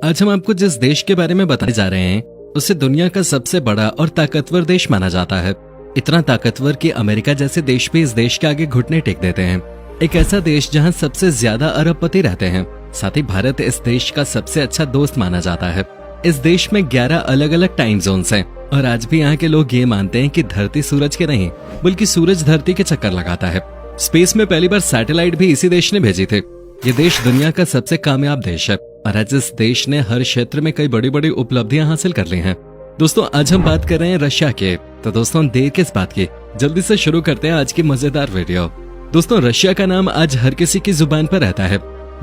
आज हम आपको जिस देश के बारे में बताने जा रहे हैं उसे दुनिया का सबसे बड़ा और ताकतवर देश माना जाता है। इतना ताकतवर कि अमेरिका जैसे देश भी इस देश के आगे घुटने टेक देते हैं। एक ऐसा देश जहां सबसे ज्यादा अरबपति रहते हैं। साथ ही भारत इस देश का सबसे अच्छा दोस्त माना जाता है। इस देश में 11 अलग अलग टाइम जोन्स हैं और आज भी यहाँ के लोग ये मानते हैं कि धरती सूरज के नहीं बल्कि सूरज धरती के चक्कर लगाता है। स्पेस में पहली बार सैटेलाइट भी इसी देश ने भेजी थी। ये देश दुनिया का सबसे कामयाब देश है और आज इस देश ने हर क्षेत्र में कई बड़ी बड़ी उपलब्धियां हासिल कर ली हैं। दोस्तों आज हम बात कर रहे हैं रशिया के। तो दोस्तों देर किस बात की, जल्दी से शुरू करते हैं आज की मजेदार वीडियो। दोस्तों रशिया का नाम आज हर किसी की जुबान पर रहता है।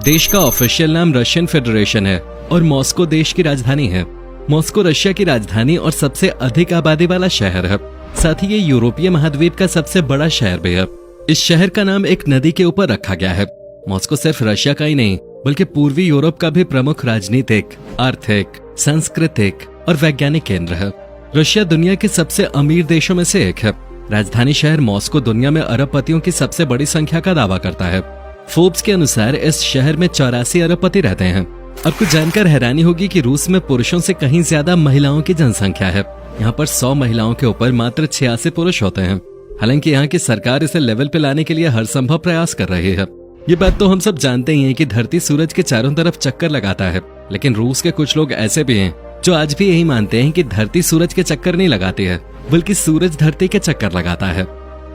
देश का ऑफिशियल नाम रशियन फेडरेशन है और मॉस्को देश की राजधानी है। मॉस्को रशिया की राजधानी और सबसे अधिक आबादी वाला शहर है। साथ ही ये यूरोपीय महाद्वीप का सबसे बड़ा शहर भी है। इस शहर का नाम एक नदी के ऊपर रखा गया है। मॉस्को सिर्फ रशिया का ही नहीं बल्कि पूर्वी यूरोप का भी प्रमुख राजनीतिक, आर्थिक, सांस्कृतिक और वैज्ञानिक केंद्र है। रशिया दुनिया के सबसे अमीर देशों में से एक है। राजधानी शहर मॉस्को दुनिया में अरबपतियों की सबसे बड़ी संख्या का दावा करता है। फोर्ब्स के अनुसार इस शहर में 84 अरबपति रहते हैं। आपको जानकर हैरानी होगी कि रूस में पुरुषों से कहीं ज्यादा महिलाओं की जनसंख्या है। यहाँ पर 100 महिलाओं के ऊपर मात्र 86 पुरुष होते हैं। हालांकि यहाँ की सरकार इसे लेवल पे लाने के लिए हर संभव प्रयास कर रही है। ये बात तो हम सब जानते ही हैं कि धरती सूरज के चारों तरफ चक्कर लगाता है, लेकिन रूस के कुछ लोग ऐसे भी हैं जो आज भी यही मानते हैं कि धरती सूरज के चक्कर नहीं लगाती है बल्कि सूरज धरती के चक्कर लगाता है।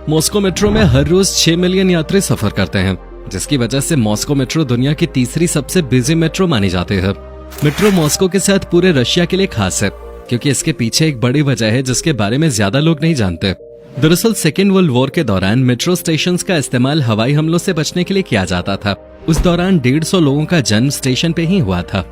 मॉस्को मेट्रो में हर रोज 6 मिलियन यात्री सफर करते हैं, जिसकी वजह से मॉस्को मेट्रो दुनिया की तीसरी सबसे बिजी मेट्रो मानी जाती है। मेट्रो मॉस्को के साथ पूरे रशिया के लिए खास है क्योंकि इसके पीछे एक बड़ी वजह है जिसके बारे में ज्यादा लोग नहीं जानते। दरअसल सेकेंड वर्ल्ड वॉर के दौरान मेट्रो स्टेशंस का इस्तेमाल हवाई हमलों से बचने के लिए किया जाता था। उस दौरान 150 लोगों का जन्म स्टेशन पे ही हुआ था।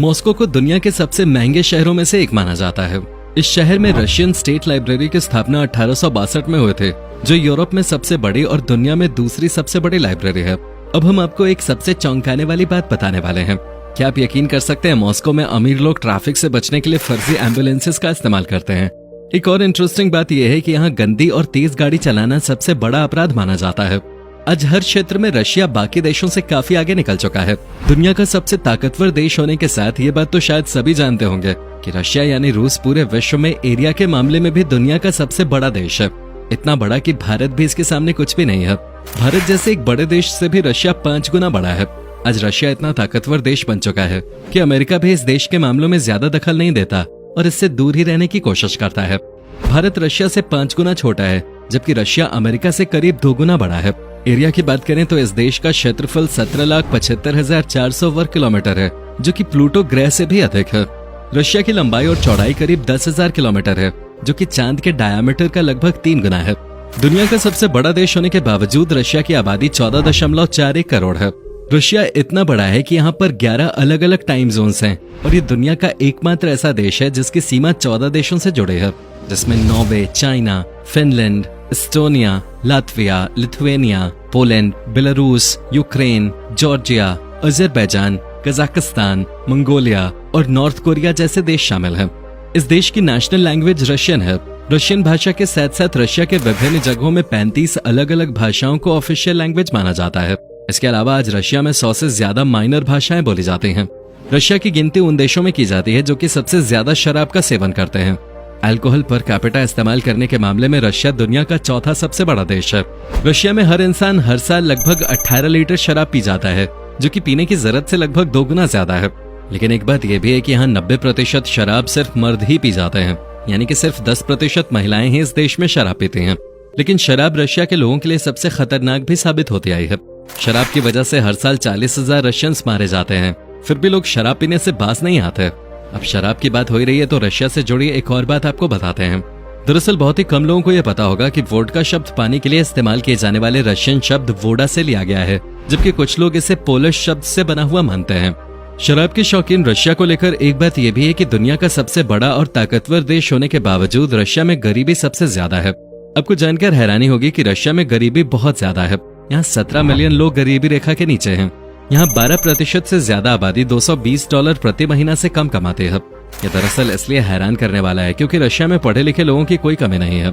मॉस्को को दुनिया के सबसे महंगे शहरों में से एक माना जाता है। इस शहर में रशियन स्टेट लाइब्रेरी की स्थापना 1862 में हुए थे, जो यूरोप में सबसे बड़ी और दुनिया में दूसरी सबसे बड़ी लाइब्रेरी है। अब हम आपको एक सबसे चौंकाने वाली बात बताने वाले हैं। क्या आप यकीन कर सकते हैं मॉस्को में अमीर लोग ट्रैफिक से बचने के लिए फर्जी एम्बुलेंसेस का इस्तेमाल करते हैं। एक और इंटरेस्टिंग बात यह है कि यहाँ गंदी और तेज गाड़ी चलाना सबसे बड़ा अपराध माना जाता है। आज हर क्षेत्र में रशिया बाकी देशों से काफी आगे निकल चुका है। दुनिया का सबसे ताकतवर देश होने के साथ ये बात तो शायद सभी जानते होंगे कि रशिया यानी रूस पूरे विश्व में एरिया के मामले में भी दुनिया का सबसे बड़ा देश है। इतना बड़ा कि भारत भी इसके सामने कुछ भी नहीं है। भारत जैसे एक बड़े देश से भी रशिया 5 गुना बड़ा है। आज रशिया इतना ताकतवर देश बन चुका है कि अमेरिका भी इस देश के मामलों में ज्यादा दखल नहीं देता और इससे दूर ही रहने की कोशिश करता है। भारत रशिया से 5 गुना छोटा है, जबकि रशिया अमेरिका से करीब 2 गुना बड़ा है। एरिया की बात करें तो इस देश का क्षेत्रफल 17,75,400 वर्ग किलोमीटर है, जो कि प्लूटो ग्रह से भी अधिक है। रशिया की लंबाई और चौड़ाई करीब 10,000 किलोमीटर है, जो कि चांद के डायमीटर का लगभग 3 गुना है। दुनिया का सबसे बड़ा देश होने के बावजूद रशिया की आबादी 14.41 करोड़ है। रशिया इतना बड़ा है कि यहाँ पर 11 अलग अलग टाइम जोन्स हैं और ये दुनिया का एकमात्र ऐसा देश है जिसकी सीमा 14 देशों से जुड़े है, जिसमें Norway, China, Finland, Estonia, Latvia, Lithuania, Poland, Belarus, Ukraine, Georgia, Azerbaijan, Kazakhstan, Mongolia और नॉर्थ कोरिया जैसे देश शामिल हैं। इस देश की नेशनल लैंग्वेज रशियन है। रशियन भाषा के साथ साथ रशिया के विभिन्न जगहों में 35 अलग अलग भाषाओं को ऑफिशियल लैंग्वेज माना जाता है। इसके अलावा आज रशिया में 100 से ज्यादा माइनर भाषाएं बोली जाती हैं। रशिया की गिनती उन देशों में की जाती है जो कि सबसे ज्यादा शराब का सेवन करते हैं। अल्कोहल पर कैपिटा इस्तेमाल करने के मामले में रशिया दुनिया का चौथा सबसे बड़ा देश है। रशिया में हर इंसान हर साल लगभग 18 लीटर शराब पी जाता है, जो कि पीने की जरूरत से लगभग 2 गुना ज्यादा है। लेकिन एक बात यह भी है कि यहाँ 90% शराब सिर्फ मर्द ही पी जाते हैं, यानी कि सिर्फ 10% महिलाएं ही इस देश में शराब पीती हैं। लेकिन शराब रशिया के लोगों के लिए सबसे खतरनाक भी साबित होती आई है। शराब की वजह से हर साल 40,000 रशियंस मारे जाते हैं, फिर भी लोग शराब पीने से बाज नहीं आते। अब शराब की बात हो ही रही है तो रशिया से जुड़ी एक और बात आपको बताते हैं। दरअसल बहुत ही कम लोगों को यह पता होगा कि वोडका शब्द पानी के लिए इस्तेमाल किए जाने वाले रशियन शब्द वोडा से लिया गया है, जबकि कुछ लोग इसे पोलिश शब्द से बना हुआ मानते हैं। शराब के शौकीन रशिया को लेकर एक बात यह भी है कि दुनिया का सबसे बड़ा और ताकतवर देश होने के बावजूद रशिया में गरीबी सबसे ज्यादा है। आपको जानकर हैरानी होगी कि रशिया में गरीबी बहुत ज्यादा है। यहाँ 17 मिलियन लोग गरीबी रेखा के नीचे हैं। यहाँ 12% से ज्यादा आबादी $220 प्रति महीना से कम कमाती है। ये दरअसल इसलिए हैरान करने वाला है क्योंकि रशिया में पढ़े लिखे लोगों की कोई कमी नहीं है।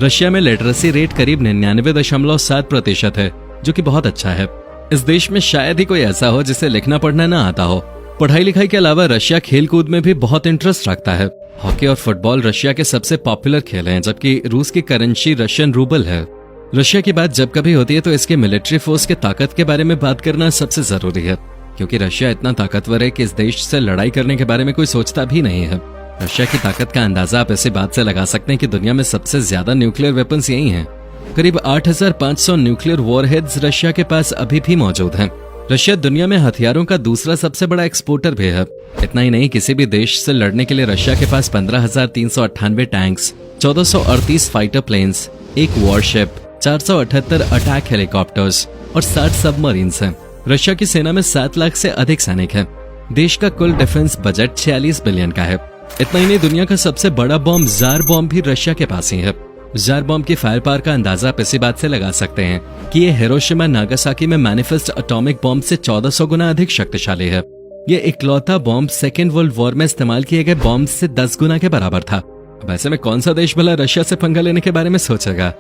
रशिया में लिटरेसी रेट करीब 99.7% है, जो कि बहुत अच्छा है। इस देश में शायद ही कोई ऐसा हो जिसे लिखना पढ़ना ना आता हो। पढ़ाई लिखाई के अलावा रशिया खेल कूद में भी बहुत इंटरेस्ट रखता है। हॉकी और फुटबॉल रशिया के सबसे पॉपुलर खेल हैं, जबकि रूस की करेंसी रशियन रूबल है। रशिया की बात जब कभी होती है तो इसके मिलिट्री फोर्स के ताकत के बारे में बात करना सबसे जरूरी है, क्योंकि रशिया इतना ताकतवर है कि इस देश से लड़ाई करने के बारे में कोई सोचता भी नहीं है। रशिया की ताकत का अंदाजा आप ऐसी बात से लगा सकते हैं कि दुनिया में सबसे ज्यादा न्यूक्लियर वेपन्स यही हैं। करीब 8500 न्यूक्लियर वॉरहेड्स रशिया के पास अभी भी मौजूद हैं। रशिया दुनिया में हथियारों का दूसरा सबसे बड़ा एक्सपोर्टर भी है। इतना ही नहीं, किसी भी देश से लड़ने के लिए रशिया के पास 15,398 टैंक्स, 1438 फाइटर प्लेन्स, एक वॉरशिप, 478 अटैक हेलीकॉप्टर्स और 60 सबमरीन्स हैं। रशिया की सेना में 7 लाख से अधिक सैनिक हैं। देश का कुल डिफेंस बजट 46 बिलियन का है। इतना ही नहीं, दुनिया का सबसे बड़ा बॉम्ब जार बॉम्ब भी रशिया के पास ही है। जार बॉम्ब की फायर पावर का अंदाजा आप इसी बात से लगा सकते हैं कि ये हिरोशिमा नागासाकी में मैनिफेस्ट एटॉमिक बॉम्ब से 1400 गुना अधिक शक्तिशाली है। ये इकलौता बॉम्ब सेकेंड वर्ल्ड वॉर में इस्तेमाल किए गए बॉम्ब से 10 गुना के बराबर था। अब ऐसे में कौन सा देश भला रशिया से पंगा लेने के बारे में सोचेगा।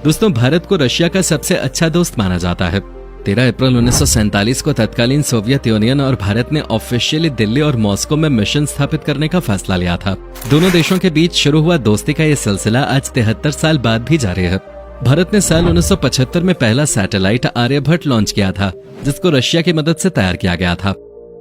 दोस्तों, भारत को रशिया का सबसे अच्छा दोस्त माना जाता है। 13 अप्रैल 1947 को तत्कालीन सोवियत यूनियन और भारत ने ऑफिशियली दिल्ली और मॉस्को में मिशन स्थापित करने का फैसला लिया था। दोनों देशों के बीच शुरू हुआ दोस्ती का ये सिलसिला आज 73 साल बाद भी जारी है। भारत ने साल 1975 में पहला सैटेलाइट आर्यभट्ट लॉन्च किया था, जिसको रशिया की मदद से तैयार किया गया था।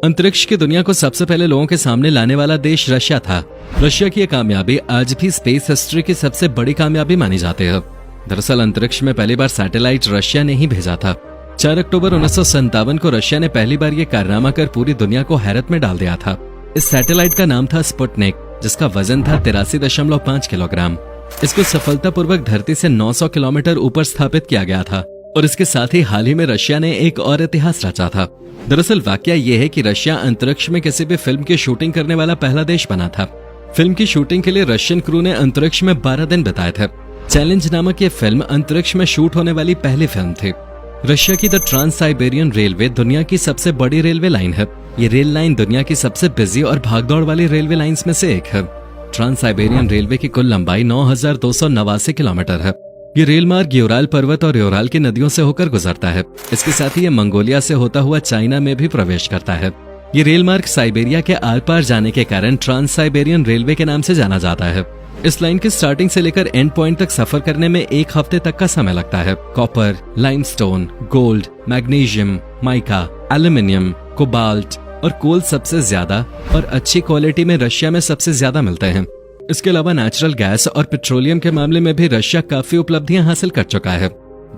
अंतरिक्ष की दुनिया को सबसे पहले लोगों के सामने लाने वाला देश रशिया था। रशिया की यह कामयाबी आज भी स्पेस हिस्ट्री की सबसे बड़ी कामयाबी मानी जाती है। दरअसल अंतरिक्ष में पहली बार सैटेलाइट रशिया ने ही भेजा था। 4 अक्टूबर 1957 को रशिया ने पहली बार ये कारनामा कर पूरी दुनिया को हैरत में डाल दिया था। इस सैटेलाइट का नाम था स्पुतनिक, जिसका वजन था 83.5 किलोग्राम। इसको सफलतापूर्वक धरती से 900 किलोमीटर ऊपर स्थापित किया गया था और इसके साथ ही हाल ही में रशिया ने एक और इतिहास रचा था। दरअसल वाकया ये है कि रशिया अंतरिक्ष में किसी भी फिल्म की शूटिंग करने वाला पहला देश बना था। फिल्म की शूटिंग के लिए रशियन क्रू ने अंतरिक्ष में 12 दिन बिताए थे। चैलेंज नामक ये फिल्म अंतरिक्ष में शूट होने वाली पहली फिल्म थी। रशिया की द ट्रांस साइबेरियन रेलवे दुनिया की सबसे बड़ी रेलवे लाइन है। ये रेल लाइन दुनिया की सबसे बिजी और भागदौड़ वाली रेलवे लाइंस में से एक है। ट्रांस साइबेरियन रेलवे की कुल लंबाई 9,289 किलोमीटर है। ये रेल मार्ग यूराल पर्वत और यूराल की नदियों से होकर गुजरता है। इसके साथ ही ये मंगोलिया से होता हुआ चाइना में भी प्रवेश करता है। ये रेल मार्ग साइबेरिया के आर पार जाने के कारण ट्रांस साइबेरियन रेलवे के नाम से जाना जाता है। इस लाइन की स्टार्टिंग से लेकर एंड पॉइंट तक सफर करने में 1 हफ्ते तक का समय लगता है। Copper, limestone, gold, magnesium, mica, aluminium, cobalt और कोल सबसे ज्यादा और अच्छी क्वालिटी में रशिया में सबसे ज्यादा मिलते हैं। इसके अलावा नेचुरल गैस और पेट्रोलियम के मामले में भी रशिया काफी उपलब्धियां हासिल कर चुका है।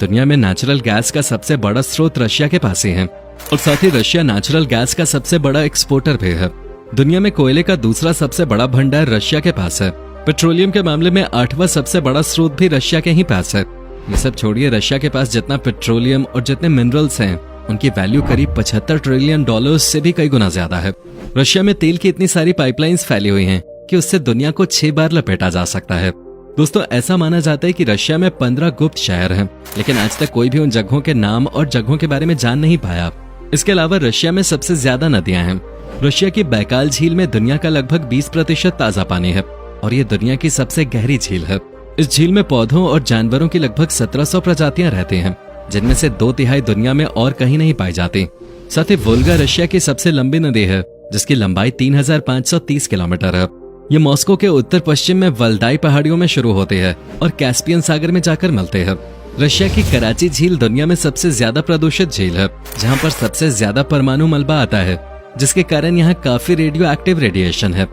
दुनिया में नेचुरल गैस का सबसे बड़ा स्रोत रशिया के पास ही है और साथ ही रशिया नेचुरल गैस का सबसे बड़ा एक्सपोर्टर भी है। दुनिया में कोयले का दूसरा सबसे बड़ा भंडार रशिया के पास है। पेट्रोलियम के मामले में 8वां सबसे बड़ा स्रोत भी रशिया के ही पास है। ये सब छोड़िए, रशिया के पास जितना पेट्रोलियम और जितने मिनरल्स हैं, उनकी वैल्यू करीब $75 ट्रिलियन से भी कई गुना ज्यादा है। रशिया में तेल की इतनी सारी पाइपलाइंस फैली हुई हैं कि उससे दुनिया को 6 बार लपेटा जा सकता है। दोस्तों, ऐसा माना जाता है कि रशिया में 15 गुप्त शहर हैं, लेकिन आज तक कोई भी उन जगहों के नाम और जगहों के बारे में जान नहीं पाया। इसके अलावा रशिया में सबसे ज्यादा नदियां हैं। रशिया की बैकाल झील में दुनिया का लगभग 20% ताजा पानी है और ये दुनिया की सबसे गहरी झील है। इस झील में पौधों और जानवरों की लगभग 1700 प्रजातियां रहती हैं, जिनमें से 2/3 दुनिया में और कहीं नहीं पाई जाती। साथ ही वोल्गा रशिया की सबसे लंबी नदी है, जिसकी लंबाई 3530 किलोमीटर है। ये मॉस्को के उत्तर पश्चिम में वल्दाई पहाड़ियों में शुरू होते हैं और कैस्पियन सागर में जाकर मिलते हैं। रशिया की कराची झील दुनिया में सबसे ज्यादा प्रदूषित झील है, जहाँ पर सबसे ज्यादा परमाणु मलबा आता है, जिसके कारण यहाँ काफी रेडियो एक्टिव रेडिएशन है।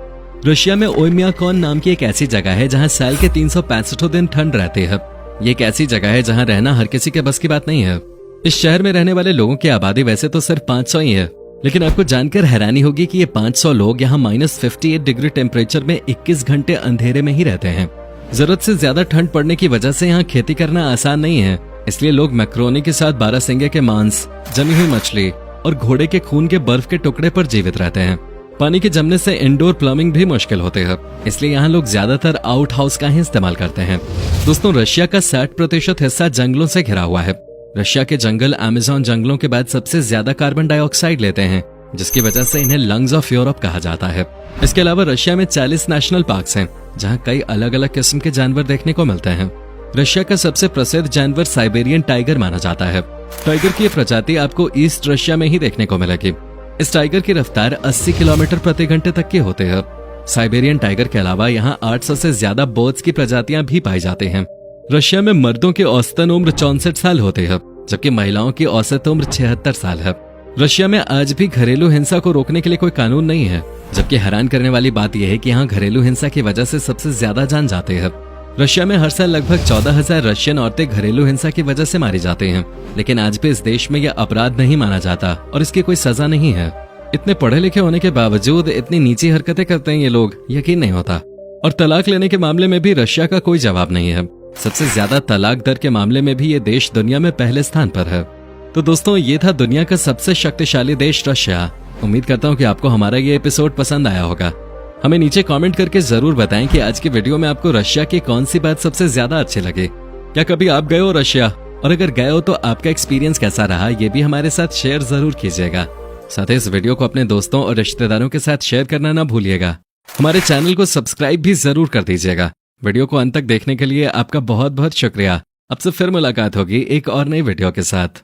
रशिया में ओयम्याकॉन नाम की एक ऐसी जगह है जहाँ साल के 365 दिन ठंड रहती है। ये एक ऐसी जगह है जहाँ रहना हर किसी के बस की बात नहीं है। इस शहर में रहने वाले लोगों की आबादी वैसे तो सिर्फ 500 ही है, लेकिन आपको जानकर हैरानी होगी कि ये 500 लोग यहाँ -58 डिग्री टेम्परेचर में 21 घंटे अंधेरे में ही रहते हैं। जरूरत से ज्यादा ठंड पड़ने की वजह से यहाँ खेती करना आसान नहीं है, इसलिए लोग मैक्रोनी के साथ बारहसिंगे के मांस, जमी हुई मछली और घोड़े के खून के बर्फ के टुकड़े पर जीवित रहते हैं। पानी के जमने से इंडोर प्लम्बिंग भी मुश्किल होती है, इसलिए यहाँ लोग ज्यादातर आउट हाउस का ही इस्तेमाल करते हैं। दोस्तों, रशिया का 60% हिस्सा जंगलों से घिरा हुआ है। रशिया के जंगल अमेज़न जंगलों के बाद सबसे ज्यादा कार्बन डाइऑक्साइड लेते हैं, जिसकी वजह से इन्हें लंग्स ऑफ यूरोप कहा जाता है। इसके अलावा रशिया में 40 नेशनल पार्क्स हैं, जहाँ कई अलग अलग किस्म के जानवर देखने को मिलते हैं। रशिया का सबसे प्रसिद्ध जानवर साइबेरियन टाइगर माना जाता है। टाइगर की प्रजाति आपको ईस्ट रशिया में ही देखने को मिलेगी। इस टाइगर की रफ्तार 80 किलोमीटर प्रति घंटे तक की होते हैं। साइबेरियन टाइगर के अलावा यहाँ 800 से ज्यादा बर्ड्स की प्रजातियां भी पाई जाते हैं। रशिया में मर्दों की औसतन उम्र 64 साल होते हैं, जबकि महिलाओं की औसत उम्र 76 साल है। रशिया में आज भी घरेलू हिंसा को रोकने के लिए कोई कानून नहीं है, जबकि हैरान करने वाली बात यह है कि यहाँ घरेलू हिंसा की वजह से सबसे ज्यादा जान जाते हैं। रशिया में हर साल लगभग 14,000 रशियन औरतें घरेलू हिंसा की वजह से मारी जाते हैं, लेकिन आज भी इस देश में यह अपराध नहीं माना जाता और इसकी कोई सजा नहीं है। इतने पढ़े लिखे होने के बावजूद इतनी नीची हरकतें करते हैं ये लोग, यकीन नहीं होता। और तलाक लेने के मामले में भी रशिया का कोई जवाब नहीं है। सबसे ज्यादा तलाक दर के मामले में भी ये देश दुनिया में पहले स्थान पर है। तो दोस्तों, ये था दुनिया का सबसे शक्तिशाली देश रशिया। उम्मीद करता हूँ कि आपको हमारा ये एपिसोड पसंद आया होगा। हमें नीचे कमेंट करके जरूर बताएं कि आज की वीडियो में आपको रशिया की कौन सी बात सबसे ज्यादा अच्छी लगी। क्या कभी आप गए हो रशिया? और अगर गए हो तो आपका एक्सपीरियंस कैसा रहा, ये भी हमारे साथ शेयर जरूर कीजिएगा। साथ ही इस वीडियो को अपने दोस्तों और रिश्तेदारों के साथ शेयर करना ना भूलिएगा। हमारे चैनल को सब्सक्राइब भी जरूर कर दीजिएगा। वीडियो को अंत तक देखने के लिए आपका बहुत बहुत शुक्रिया। अब से फिर मुलाकात होगी एक और नई वीडियो के साथ।